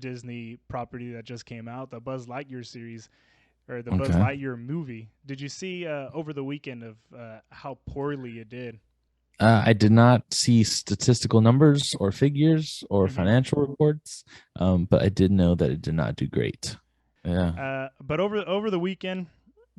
Disney property that just came out, the Buzz Lightyear series or the Buzz Okay. Lightyear movie. Did you see over the weekend of how poorly it did? I did not see statistical numbers or figures or Hmm. financial reports, but I did know that it did not do great. Yeah. But over the weekend,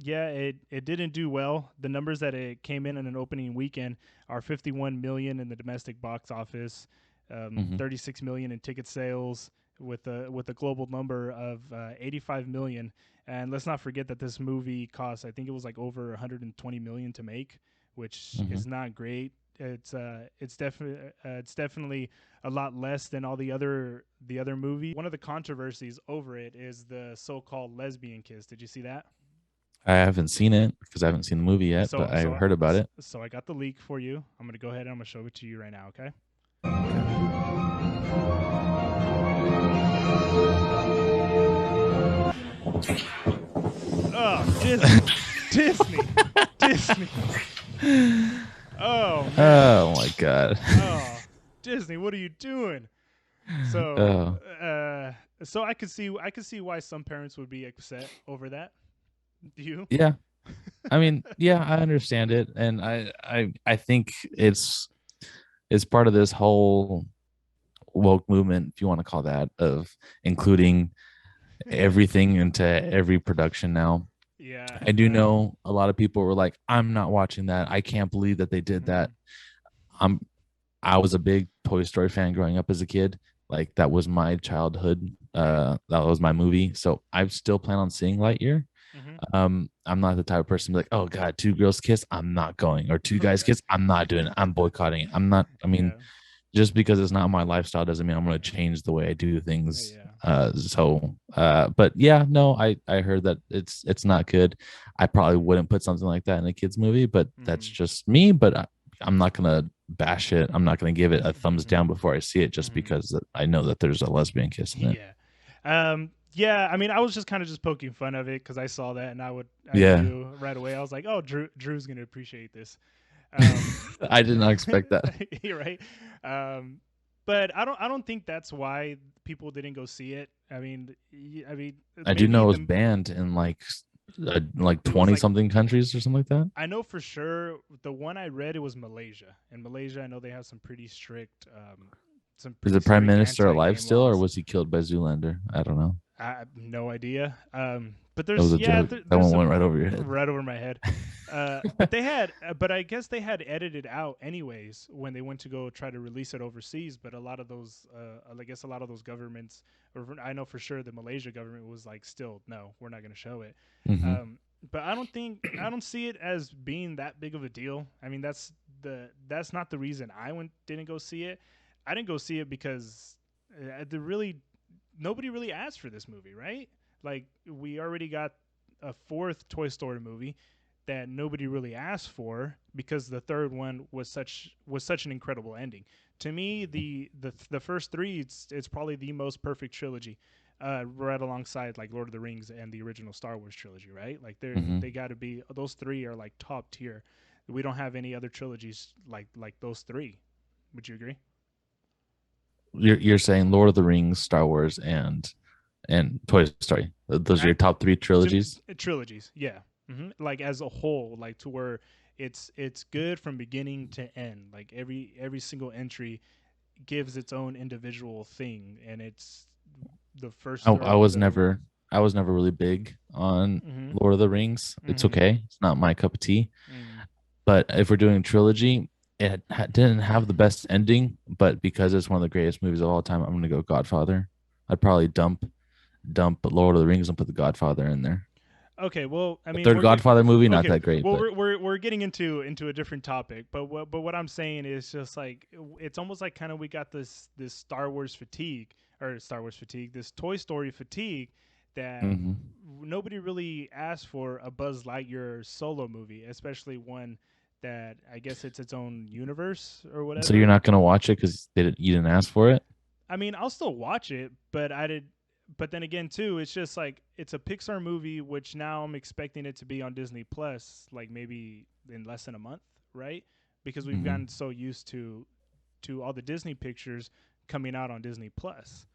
yeah, it didn't do well. The numbers that it came in an opening weekend are 51 million in the domestic box office, Hmm. 36 million in ticket sales, with a global number of 85 million. And let's not forget that this movie cost, I think it was like over 120 million to make, which Hmm. is not great. It's definitely a lot less than all the other movies. One of the controversies over it is the so-called lesbian kiss. Did you see that? I haven't seen it because I haven't seen the movie yet, So but I've so heard about it. so I got the leak for you. I'm gonna go ahead and I'm gonna show it to you right now. Okay. Okay. Oh, Disney, Disney, Disney. Oh man. Oh my god. Oh, Disney. What are you doing? So, Oh uh, so I could see why some parents would be upset over that. Do you? yeah. I mean, yeah, I understand it, and I think it's part of this whole woke movement, if you want to call that, of including everything into every production now. Yeah. I do know a lot of people were like, I'm not watching that. I can't believe that they did that. Mhm. I'm I was a big Toy Story fan growing up as a kid. Like that was my childhood. That was my movie. So I still plan on seeing Lightyear. Mhm. I'm not the type of person to be like, oh God, two girls kiss, I'm not going, or two guys Right. kiss, I'm not doing it. I'm boycotting it. I'm not. I mean, Yeah. just because it's not my lifestyle doesn't mean I'm going to change the way I do things. Yeah. But yeah, no, I heard that it's not good. I probably wouldn't put something like that in a kids movie, but that's Mhm. just me. But I'm not gonna bash it. I'm not gonna give it a thumbs Mhm. down before I see it, just Mhm. because I know that there's a lesbian kiss in it. Yeah. Yeah, I mean, I was just kind of just poking fun of it because I saw that and I Yeah, knew right away. I was like, oh, Drew's gonna appreciate this. Um, I did not expect that. you're right. Um, but I don't think that's why people didn't go see it. I mean, I do know maybe it was the banned in like it was 20 like something countries or something like that. I know for sure the one I read it was Malaysia. In Malaysia, I know they have some Is pretty the prime strict minister alive anti-game still, or laws. was he killed by Zoolander? I don't know. I have no idea. But That was there's a yeah, joke. That there's one went some right over your head. right over my head. But I guess they had edited out anyways when they went to go try to release it overseas. But a lot of those, I guess a lot of those governments, or I know for sure the Malaysia government was like, still no, we're not going to show it. Hmm. Um, but I don't see it as being that big of a deal. I mean, that's not the reason I didn't go see it. I didn't go see it because the really nobody really asked for this movie, right? Like we already got a fourth Toy Story movie that nobody really asked for because the third one was such an incredible ending. To me, the first three it's probably the most perfect trilogy, right alongside like Lord of the Rings and the original Star Wars trilogy, right? Like they Hmm. got to be those three are like top tier. We don't have any other trilogies like those three. Would you agree? You're saying Lord of the Rings, Star Wars, and Toy Story. Those are I your top three to trilogies. trilogies, yeah. Like as a whole, like to where it's good from beginning to end. Like every single entry gives its own individual thing, and it's the first I or was the. never I was never really big on Mm-hmm, Lord of the Rings. It's mm-hmm, okay. It's not my cup of tea. mm, But if we're doing trilogy, didn't have the best ending. But because it's one of the greatest movies of all time, I'm gonna go Godfather. I'd probably dump Lord of the Rings and put the Godfather in there. okay, well, I The mean, third we're good. Godfather movie, not Okay, that great, well, but we're getting into a different topic, but what I'm saying is just like it's almost like kind of we got this Star Wars fatigue or Star Wars fatigue, this Toy Story fatigue that hmm. nobody really asked for a Buzz Lightyear solo movie, especially one that I guess it's its own universe or So you're whatever. not gonna watch it because you didn't ask for it. I mean, I'll still watch it, but I did. But then again, too, it's just like it's a Pixar movie, which now I'm expecting it to be on Disney Plus, like maybe in less than a month, right? Because we've gotten Hmm. so used to all the Disney pictures coming out on Disney Plus.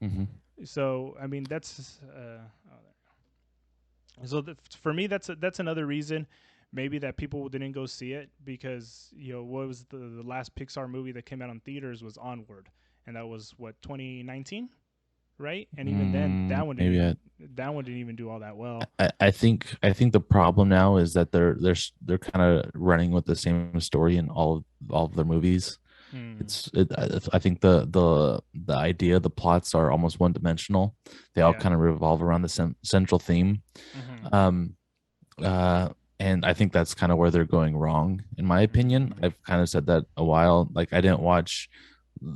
Hmm. So I mean that's so for me that's another reason maybe that people didn't go see it because what was the last Pixar movie that came out on theaters was Onward, and that was what 2019, right? And even then Maybe that one didn't even do all that well. I think the problem now is that they're kind of running with the same story in all of their movies. Hmm. I think the idea, the plots are almost one dimensional. They all Yeah. kind of revolve around the central theme. Hmm. Um, uh, and I think that's kind of where they're going wrong, in my opinion. Hmm. I've kind of said that a while. Like I didn't watch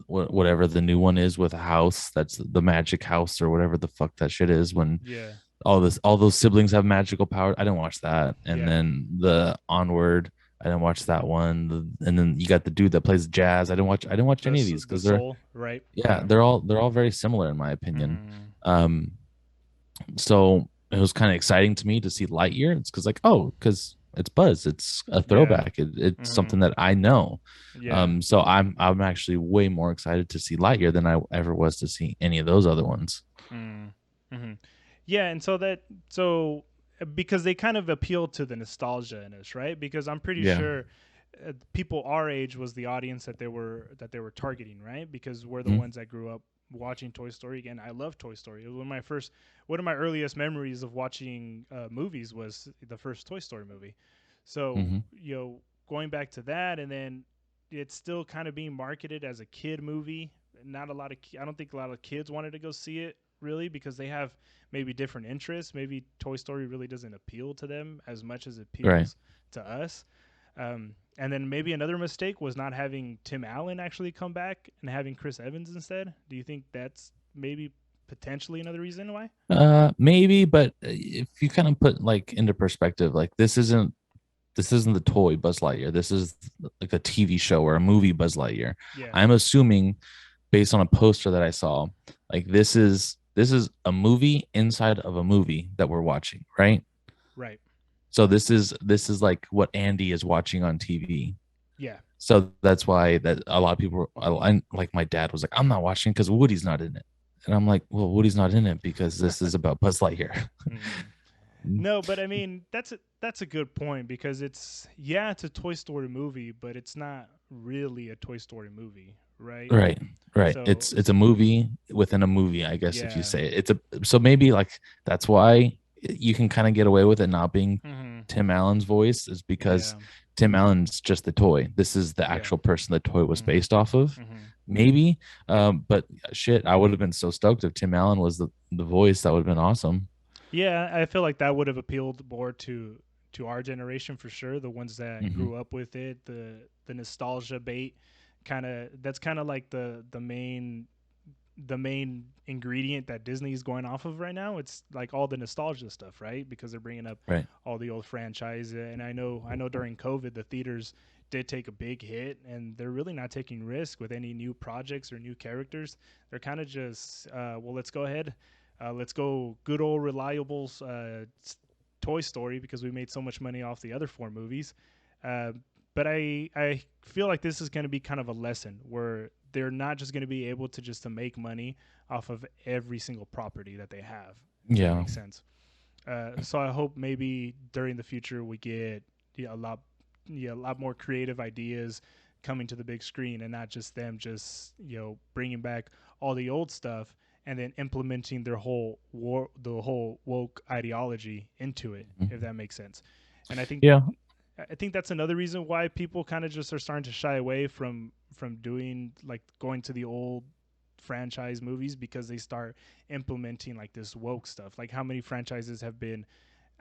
whatever the new one is with a house that's the magic house or whatever the fuck that shit is when Yeah. all those siblings have magical power. I didn't watch that. And Yeah. then the Onward, I didn't watch that one. And then you got the dude that plays jazz. I didn't watch any of these The because they're soul, right? yeah, Yeah. they're all very similar in my opinion. Hmm. Um so it was kind of exciting to me to see Lightyear. It's because like, oh, because it's Buzz. It's a Yeah. throwback. It's Hmm. something that I know. Yeah. So I'm actually way more excited to see Lightyear than I ever was to see any of those other ones. Mm-hmm. Yeah, and because they kind of appeal to the nostalgia in us, right? Because I'm pretty Yeah. sure people our age was the audience that they were targeting, right? Because we're the Mhm. ones that grew up watching Toy Story. Again, I love Toy Story. It was one of my earliest memories of watching movies was the first Toy Story movie. So Mhm. going back to that, and then it's still kind of being marketed as a kid movie. Not a lot of I don't think a lot of kids wanted to go see it really because they have maybe different interests. Maybe Toy Story really doesn't appeal to them as much as it Right. appeals to us. And then maybe another mistake was not having Tim Allen actually come back and having Chris Evans instead. Do you think that's maybe potentially another reason why? Maybe, but if you kind of put like into perspective, like this isn't the toy Buzz Lightyear. This is like a TV show or a movie Buzz Lightyear. Yeah, I'm assuming based on a poster that I saw, like this is a movie inside of a movie that we're watching, right? right. So this is like what Andy is watching on TV. Yeah. So that's why that a lot of people, like my dad was like, I'm not watching because Woody's not in it, and I'm like, well, Woody's not in it because this is about Buzz Lightyear. Mm. No, but I mean that's a good point because it's a Toy Story movie, but it's not really a Toy Story movie, right? Right, right. So It's a movie within a movie, I guess if you yeah. say it. It's a so maybe like that's why you can kind of get away with it not being Hmm. Tim Allen's voice is because Yeah. Tim Allen's just the toy. This is the Yeah. actual person the toy was Hmm. based off of. Hmm. Maybe. But shit, I would have been so stoked if Tim Allen was the voice. That would have been awesome. Yeah, I feel like that would have appealed more to our generation for sure, the ones that Hmm. grew up with it, the nostalgia bait kind of that's kind of like the main ingredient that Disney's going off of right now. It's like all the nostalgia stuff, right? Because they're bringing up Right. all the old franchise, and I know during COVID the theaters did take a big hit, and they're really not taking risk with any new projects or new characters. They're kind of just well, let's go ahead, let's go good old reliable Toy Story because we made so much money off the other four movies. Uh, but I feel like this is going to be kind of a lesson where they're not just going to be able to just to make money off of every single property that they have, if that Yeah. makes sense. So I hope maybe during the future we get a lot more creative ideas coming to the big screen and not just them just bringing back all the old stuff and then implementing the whole woke ideology into it, if Mhm. that makes sense. And Yeah. I think that's another reason why people kind of just are starting to shy away from doing like going to the old franchise movies because they start implementing like this woke stuff. Like how many franchises have been,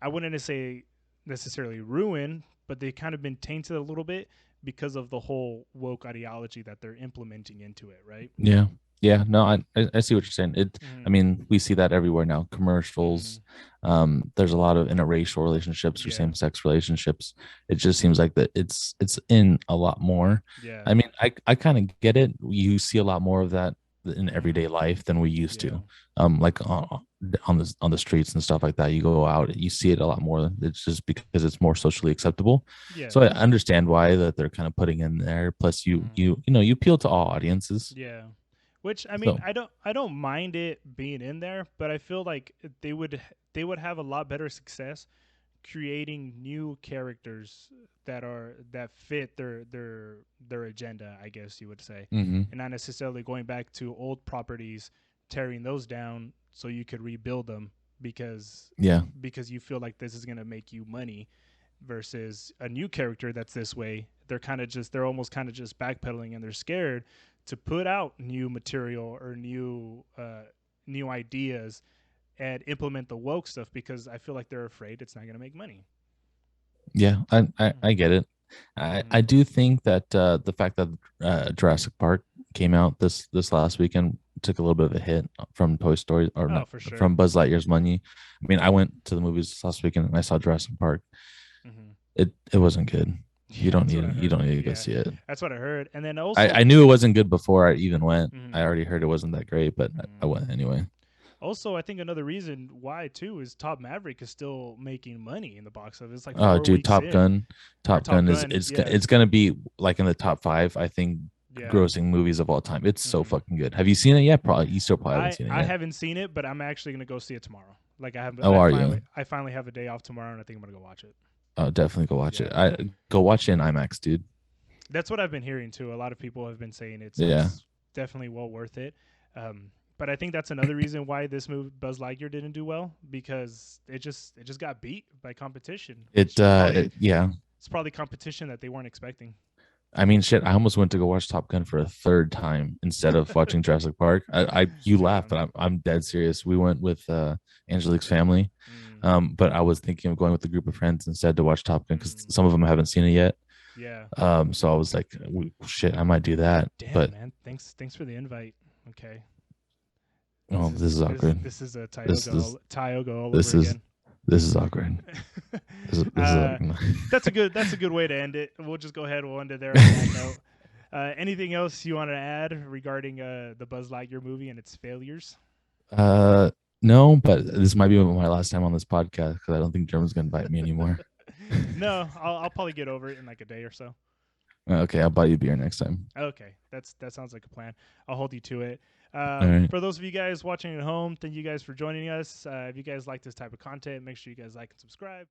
I wouldn't say necessarily ruined, but they kind of been tainted a little bit because of the whole woke ideology that they're implementing into it, right? Yeah. Yeah. No, I see what you're saying. I Mm-hmm. mean, we see that everywhere now. Mm-hmm. Commercials. There's a lot of interracial relationships or Yeah. same-sex relationships. It just seems like that it's in a lot more. Yeah. I mean, I kind of get it. You see a lot more of that in Mm-hmm. everyday life than we used Yeah. to. Like on the streets and stuff like that. You go out, you see it a lot more. It's just because it's more socially acceptable. Yeah. So I understand why that they're kind of putting in there. Plus, Mm-hmm. you appeal to all audiences. Yeah. Which I mean, So I don't mind it being in there, but I feel like they would have a lot better success creating new characters that fit their agenda, I guess you would say, hmm and not necessarily going back to old properties, tearing those down so you could rebuild them because yeah, you feel like this is gonna make you money versus a new character that's this way. They're almost kind of just backpedaling and they're scared to put out new material or new ideas and implement the woke stuff because I feel like they're afraid it's not going to make money. yeah, I get it. I Mm-hmm. do think that the fact that Jurassic Park came out this last weekend took a little bit of a hit from Toy Story, or Oh, not, for sure. from Buzz Lightyear's money. I mean, I went to the movies last weekend and I saw Jurassic Park. Mm-hmm. It wasn't good. Yeah, that's what I You heard. don't need to go Yeah, see it. that's what I heard. And then also, I knew it wasn't good before I even went. I mm-hmm. already heard it wasn't that great, but I Mm-hmm. went anyway. Also, I think another reason why too is Top Maverick is still making money in the box office. It's like Oh, four dude, weeks in, or Top Top Gun is Gun. Yeah, it's gonna be like in the top five, I think, yeah. grossing movies of all time. It's so Mm-hmm. fucking good. Have you seen it yet? Probably you still probably haven't I seen it I yet. haven't seen it, but I'm actually gonna go see it tomorrow. Like Oh, are you? I finally have a day off tomorrow, and I think I'm gonna go watch it. Oh, definitely go watch it. Yeah, I go watch it in IMAX, dude. that's what I've been hearing too. A lot of people have been saying Yeah, it's definitely well worth it. But I think that's another reason why this movie Buzz Lightyear didn't do well because it just got beat by competition, which yeah. it's probably competition that they weren't expecting. I mean, shit. I almost went to go watch Top Gun for a third time instead of watching Jurassic Park. You laugh, Damn. but I'm dead serious. We went with Angelique's family, Mm, but I was thinking of going with a group of friends instead to watch Top Gun because mm, some of them haven't seen it yet. yeah. So I was like, shit, I might do that. Damn, But man. Thanks for the invite. Okay. oh, this is awkward. This is a This is Tioga all over this is again. this is awkward. This is uh, awkward. that's a good way to end it. We'll just go ahead. We'll end it there on that note. Anything else you want to add regarding the Buzz Lightyear movie and its failures? uh, no, but this might be my last time on this podcast because I don't think German's gonna invite me anymore. No, I'll probably get over it in like a day or so. Okay, I'll buy you beer next time. Okay, that sounds like a plan. I'll hold you to it. All right. For those of you guys watching at home, thank you guys for joining us. If you guys like this type of content, make sure you guys like and subscribe.